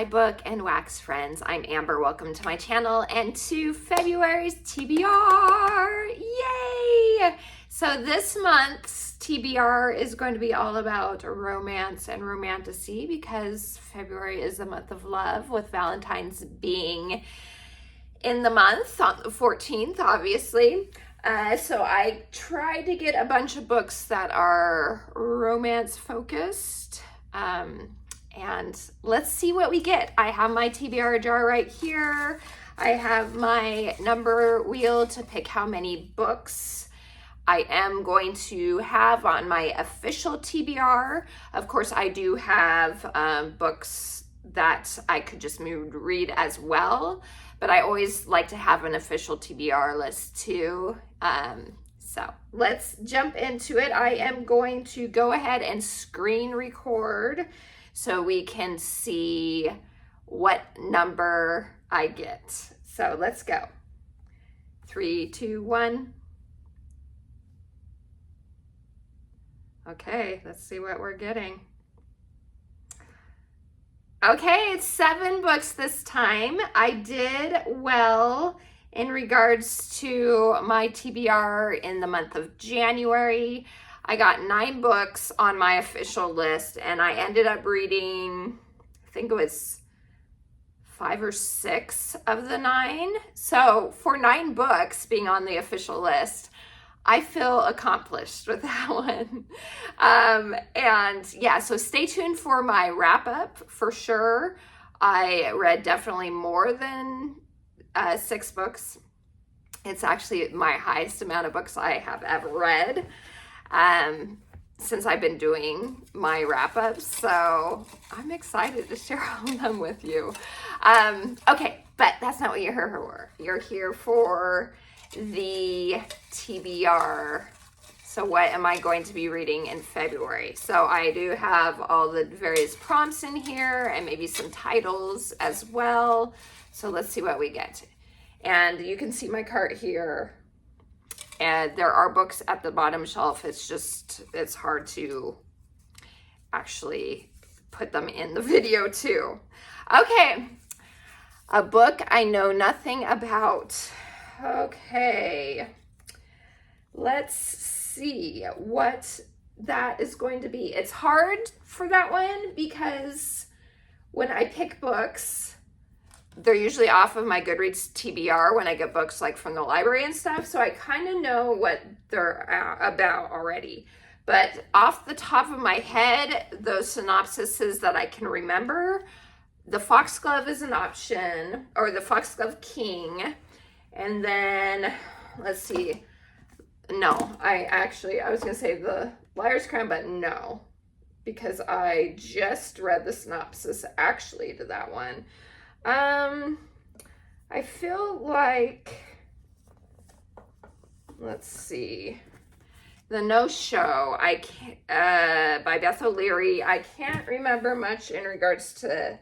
my book and wax friends. I'm Amber. Welcome to my channel and to February's TBR. Yay! So this month's TBR is going to be all about romance and romantasy because February is the month of love, with Valentine's being in the month on the 14th, obviously. So I tried to get a bunch of books that are romance focused. And let's see what we get. I have my TBR jar right here. I have my number wheel to pick how many books I am going to have on my official TBR. Of course, I do have books that I could just read as well, but I always like to have an official TBR list too. So let's jump into it. I am going to go ahead and screen record so we can see what number I get. So let's go. 3, 2, 1. Okay, let's see what we're getting. Okay, it's 7 books this time. I did well in regards to my TBR in the month of January. I got 9 books on my official list, and I ended up reading, I think it was 5 or 6 of the 9. So for 9 books being on the official list, I feel accomplished with that one. And yeah, so stay tuned for my wrap up for sure. I read definitely more than 6 books. It's actually my highest amount of books I have ever read since I've been doing my wrap-ups, so I'm excited to share all of them with you. Okay, but that's not what you're here for. You're here for the TBR. So what am I going to be reading in February? So I do have all the various prompts in here and maybe some titles as well. So let's see what we get. And you can see my cart here. And there are books at the bottom shelf. It's hard to actually put them in the video too. Okay, a book I know nothing about. Okay, let's see what that is going to be. It's hard for that one because when I pick books, they're usually off of my Goodreads TBR when I get books like from the library and stuff. So I kind of know what they're about already. But off the top of my head, those synopsises that I can remember, the Foxglove is an option, or the Foxglove King. And then, let's see. No, I was going to say the Liar's Crown, but no. Because I just read the synopsis actually to that one. I feel like, let's see, The No-Show, by Beth O'Leary. I can't remember much in regards to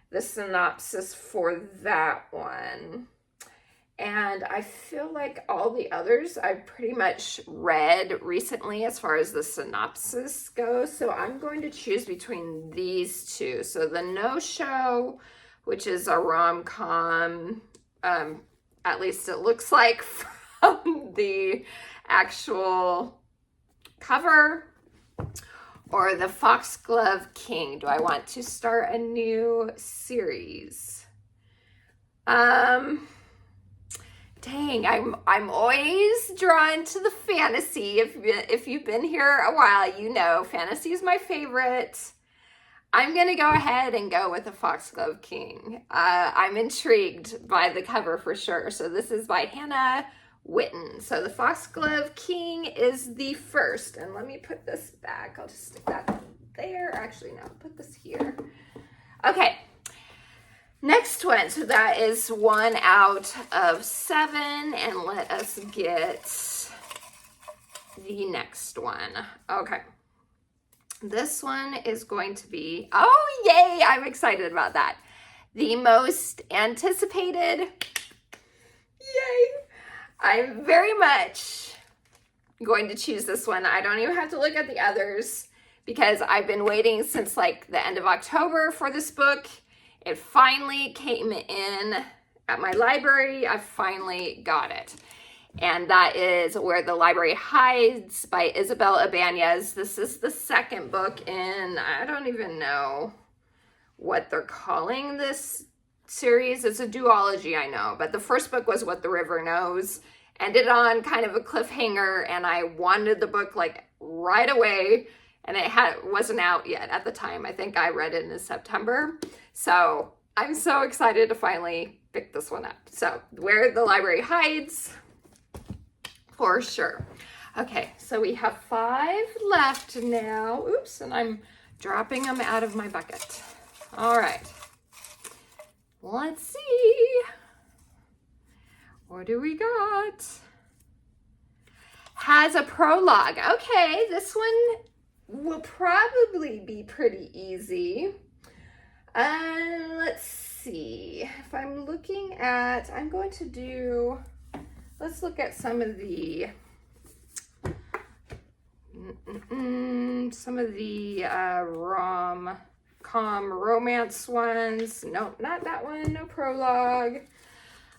the synopsis for that one. And I feel like all the others I've pretty much read recently as far as the synopsis goes. So I'm going to choose between these two. So The No-Show, which is a rom-com, at least it looks like from the actual cover, or the Foxglove King. Do I want to start a new series? Dang, I'm always drawn to the fantasy. If you've been here a while, you know fantasy is my favorite. I'm going to go ahead and go with the Foxglove King. I'm intrigued by the cover for sure. So this is by Hannah Witten. So the Foxglove King is the first. And let me put this back. I'll just stick that there. Actually, no, put this here. Okay. Next one. So that is 1 out of 7. And let us get the next one. Okay. This one is going to be, oh yay, I'm excited about that. The most anticipated, yay. I'm very much going to choose this one. I don't even have to look at the others because I've been waiting since like the end of October for this book. It finally came in at my library. I finally got it. And that is Where the Library Hides by Isabel Ibanez. This is the second book in, I don't even know what they're calling this series. It's a duology, I know, but the first book was What the River Knows. Ended on kind of a cliffhanger, and I wanted the book like right away, and it wasn't out yet at the time. I think I read it in September. So I'm so excited to finally pick this one up. So Where the Library Hides, for sure. Okay, so we have 5 left now. Oops, and I'm dropping them out of my bucket. All right, let's see. What do we got? Has a prologue. Okay, this one will probably be pretty easy. Let's see. If I'm looking at, I'm going to do, let's look at some of the rom-com romance ones. No, not that one. No prologue.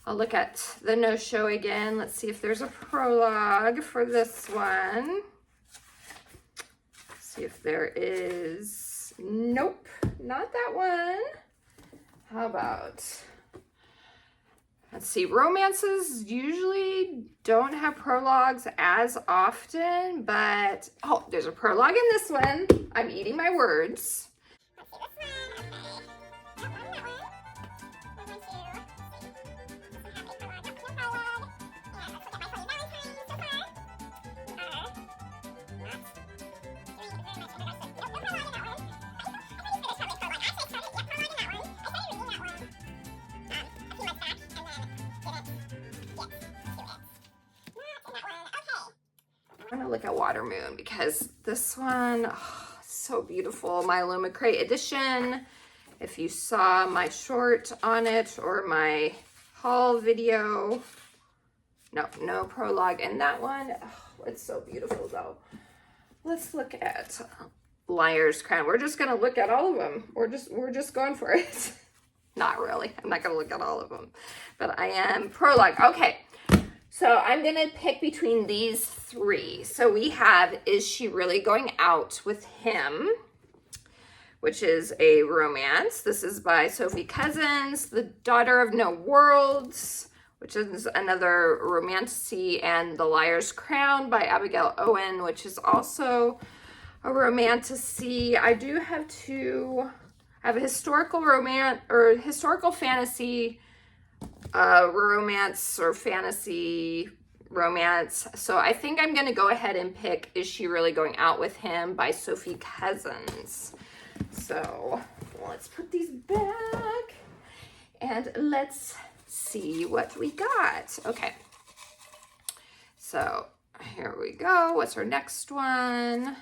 I'll look at the no-show again. Let's see if there's a prologue for this one. See if there is. Nope, not that one. How about, let's see, romances usually don't have prologues as often, but, oh, there's a prologue in this one. I'm eating my words. I'm gonna look at Water Moon because this one, oh, so beautiful. My Lumicrate edition. If you saw my short on it or my haul video, no prologue in that one. Oh, it's so beautiful though. Let's look at Liar's Crown. We're just gonna look at all of them. We're just going for it. Not really. I'm not gonna look at all of them, but I am prologue. Okay. So I'm going to pick between these 3. So we have Is She Really Going Out with Him, which is a romance. This is by Sophie Cousins. The Daughter of No Worlds, which is another romantasy, and The Liar's Crown by Abigail Owen, which is also a romantasy. I do have 2. I have a historical romance or historical fantasy romance or fantasy romance. So I think I'm going to go ahead and pick Is She Really Going Out with Him by Sophie Cousins. So let's put these back and let's see what we got. Okay. So here we go. What's our next one?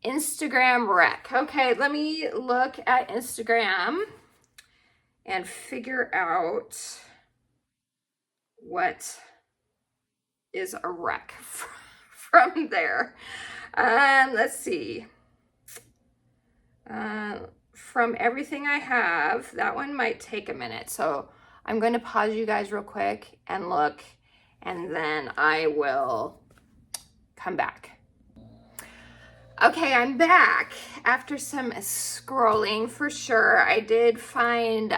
Instagram wreck. Okay, let me look at Instagram and figure out what is a wreck from there. Let's see. From everything I have, that one might take a minute. So I'm going to pause you guys real quick and look, and then I will come back. Okay, I'm back after some scrolling for sure. I did find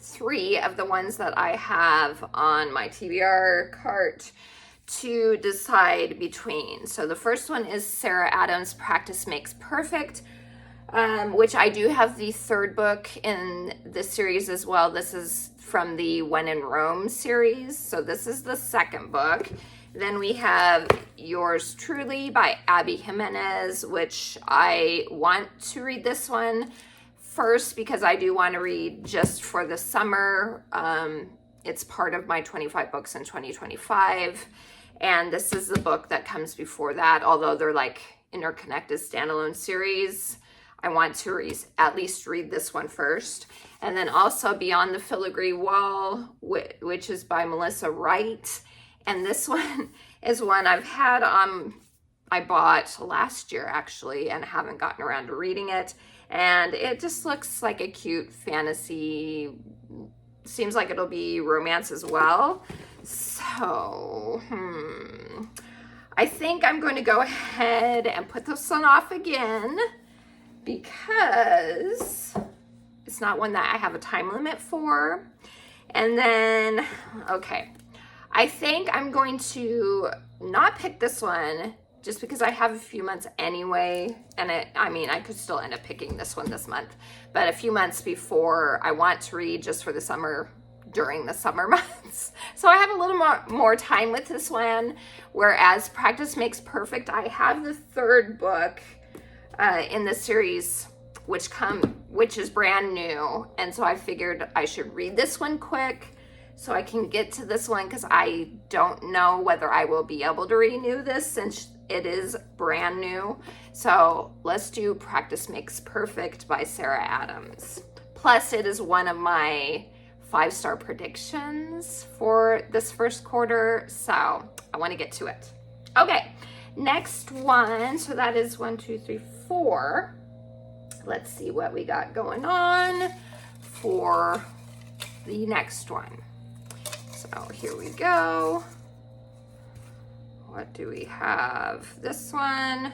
3 of the ones that I have on my TBR cart to decide between. So the first one is Sarah Adams' Practice Makes Perfect, which I do have the 3rd book in this series as well. This is from the When in Rome series. So this is the 2nd book. Then we have Yours Truly by Abby Jimenez, which I want to read this one first because I do want to read just for the summer. It's part of my 25 books in 2025. And this is the book that comes before that, although they're like interconnected standalone series. I want to at least read this one first. And then also Beyond the Filigree Wall, which is by Melissa Wright. And this one is one I've had I bought last year actually and haven't gotten around to reading it. And it just looks like a cute fantasy. Seems like it'll be romance as well. So, I think I'm going to go ahead and put this one off again because it's not one that I have a time limit for. And then, okay, I think I'm going to not pick this one just because I have a few months anyway. And I could still end up picking this one this month, but a few months before I want to read just for the summer, during the summer months. So I have a little more time with this one, whereas Practice Makes Perfect, I have the third book in the series, which is brand new. And so I figured I should read this one quick so I can get to this one, because I don't know whether I will be able to renew this since it is brand new. So let's do Practice Makes Perfect by Sarah Adams. Plus, it is one of my 5-star predictions for this first quarter, so I want to get to it. Okay, next one. So that is 1, 2, 3, 4. Let's see what we got going on for the next one. So here we go. What do we have? This one,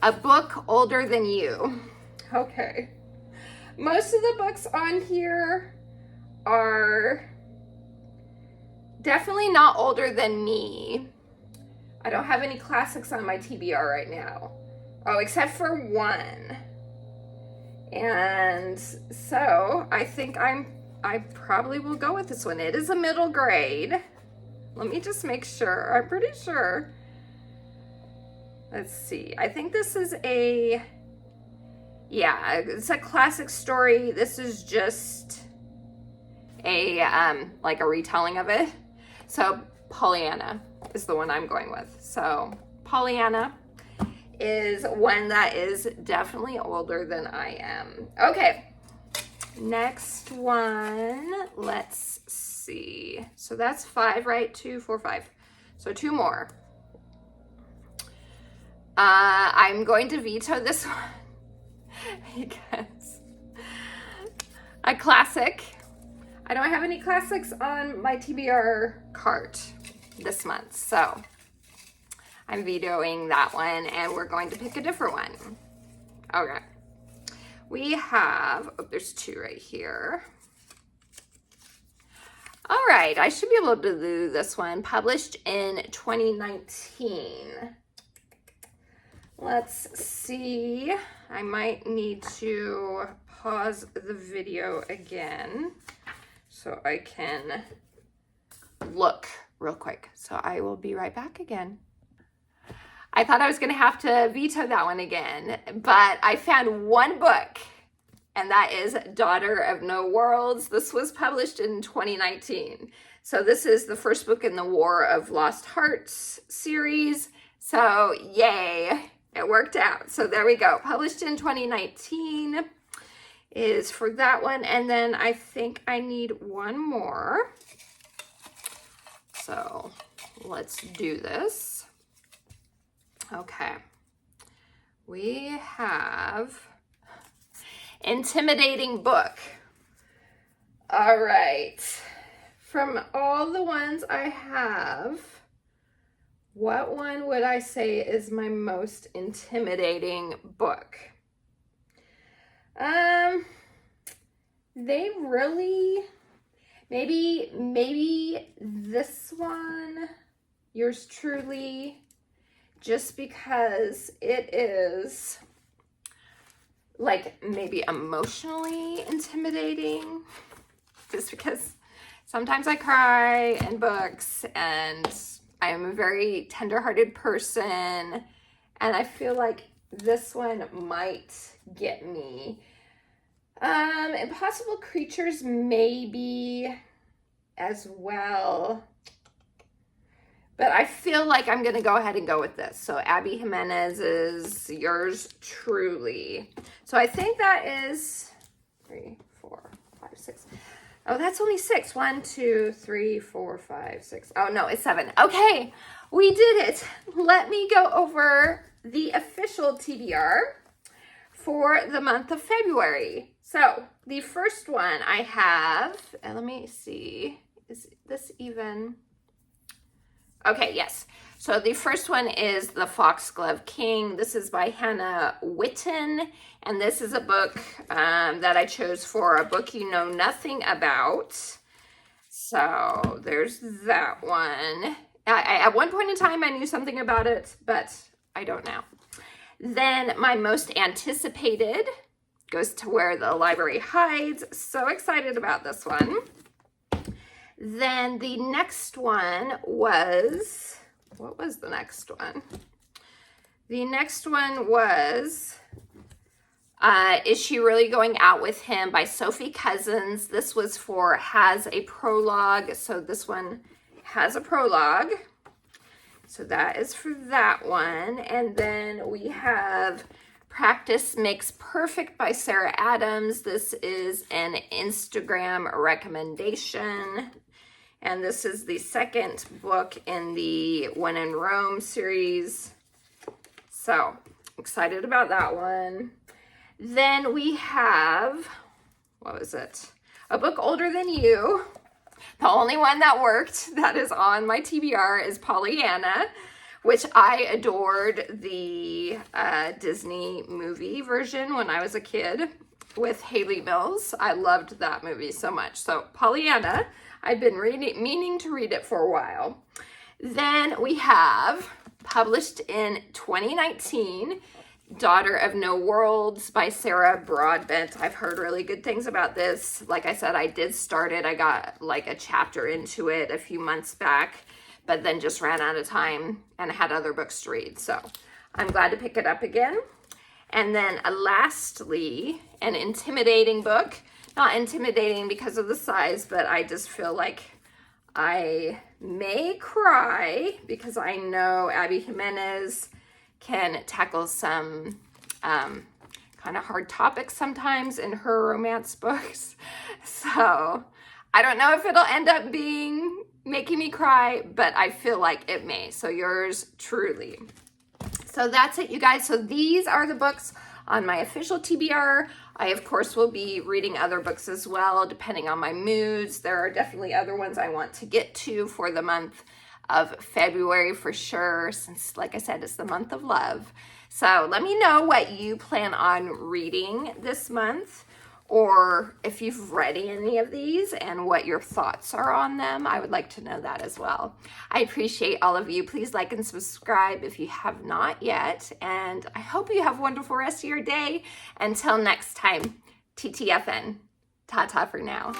A Book Older Than You. Okay. Most of the books on here are definitely not older than me. I don't have any classics on my TBR right now. Oh, except for one. And so I think I probably will go with this one. It is a middle grade. Let me just make sure. I'm pretty sure. Let's see. I think this is it's a classic story. This is just like a retelling of it. So Pollyanna is the one I'm going with. So Pollyanna is one that is definitely older than I am. Okay, next one, let's see. So that's 5, right? 2, 4, 5. So 2 more. I'm going to veto this one because a classic. I don't have any classics on my TBR cart this month, so I'm vetoing that one, and we're going to pick a different one. Okay. We have, there's 2 right here. All right, I should be able to do this one. Published in 2019. Let's see. I might need to pause the video again so I can look real quick. So I will be right back again. I thought I was going to have to veto that one again, but I found one book, and that is Daughter of No Worlds. This was published in 2019. So this is the first book in the War of Lost Hearts series. So yay, it worked out. So there we go. Published in 2019 is for that one. And then I think I need one more. So let's do this. Okay. We have Intimidating Book. All right. From all the ones I have, what one would I say is my most intimidating book? They really, maybe this one, Yours Truly, just because it is like maybe emotionally intimidating, just because sometimes I cry in books and I am a very tender-hearted person, and I feel like this one might get me. Impossible Creatures maybe as well, but I feel like I'm gonna go ahead and go with this. So Abby Jimenez is Yours Truly. So I think that is 3, 4, 5, 6. Oh, that's only 6. 1, 2, 3, 4, 5, 6. Oh no, it's 7. Okay, we did it. Let me go over the official TBR for the month of February. So the first one I have, and let me see, is this even? Okay, yes. So the first one is The Foxglove King. This is by Hannah Witten, and this is a book that I chose for a book you know nothing about. So there's that one. At one point in time, I knew something about it, but I don't now. Then my most anticipated goes to Where the Library Hides. So excited about this one. Then the next one was, what was the next one? The next one was Is She Really Going Out With Him by Sophie Cousins. This was for Has a Prologue. So this one has a prologue. So that is for that one. And then we have Practice Makes Perfect by Sarah Adams. This is an Instagram recommendation. And this is the second book in the When in Rome series. So excited about that one. Then we have, what was it? A Book Older Than You. The only one that worked that is on my TBR is Pollyanna, which I adored the Disney movie version when I was a kid with Haley Mills. I loved that movie so much. So Pollyanna, I've been meaning to read it for a while. Then we have, published in 2019, Daughter of No Worlds by Sarah Broadbent. I've heard really good things about this. Like I said, I did start it. I got like a chapter into it a few months back, but then just ran out of time and I had other books to read. So I'm glad to pick it up again. And then lastly, an intimidating book. Not intimidating because of the size, but I just feel like I may cry because I know Abby Jimenez can tackle some kind of hard topics sometimes in her romance books. So I don't know if it'll end up making me cry, but I feel like it may. So yours truly. So that's it, you guys. So these are the books on my official TBR. I, of course, will be reading other books as well, depending on my moods. There are definitely other ones I want to get to for the month of February for sure, since, like I said, it's the month of love. So let me know what you plan on reading this month, or if you've read any of these and what your thoughts are on them. I would like to know that as well. I appreciate all of you. Please like and subscribe if you have not yet, and I hope you have a wonderful rest of your day. Until next time, TTFN. Ta-ta for now.